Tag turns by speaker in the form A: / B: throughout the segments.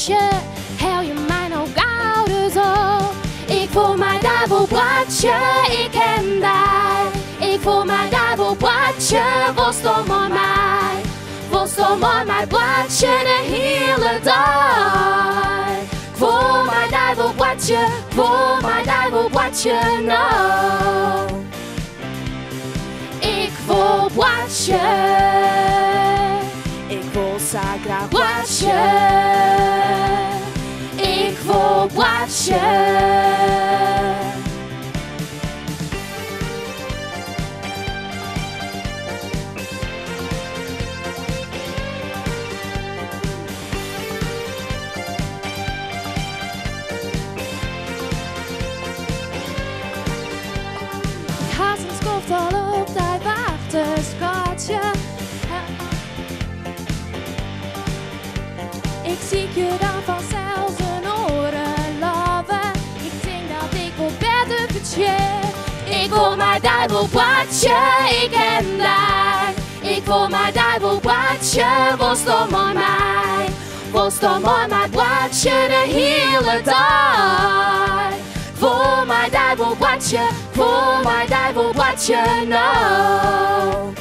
A: bladje, hel je mij nou gouden zo. Ik voel mij duivel bladje, ik ken die. Ik voel mij duivel bladje, worstel maar mij. Worstel maar mijn bladje de hele dag. Ik voel mij duivel bladje, ik voel mij duivel bladje nou. Ik voel bladje. Ik wil zo graag bladje. Ik wil bladje. Ik haat een skoft al op tijd wachten, schatje. Ik zie je dan vanzelf zijn oren loven. Ik denk dat ik wel beter vertje. Ik wil mijn duivelbladje, ik ken die. Ik wil mijn duivelbladje, worstel maar mij. Worstel maar mijn bladje de hele dag. Ik wil mijn duivelbladje, ik wil mijn duivelbladje nou.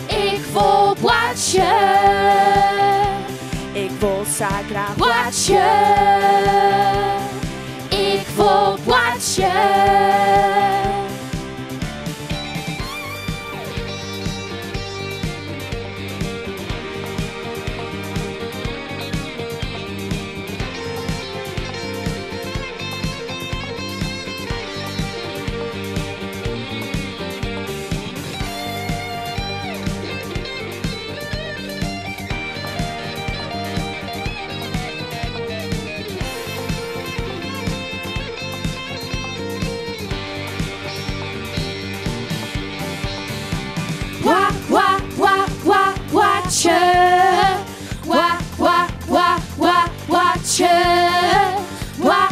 A: Ik wil bladje. Ik wil zo graag bladje. Ik wil bladje. Watje. Watje.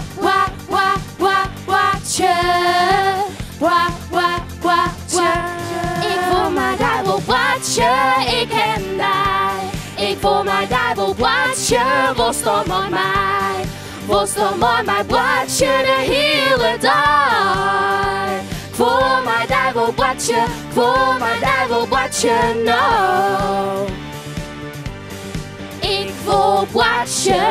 A: Watje. Ik voel mijn duivelbladje, ik ken die. Ik voel mijn duivelbladje, worstel maar mij. Worstel maar mijn bladje de hele dag. Ik voel mijn duivelbladje, ik voel mijn duivelbladje nou. Ik voel bladje.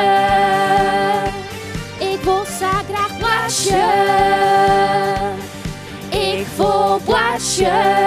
A: Ik wil zo graag bladje. Ik voel bladje.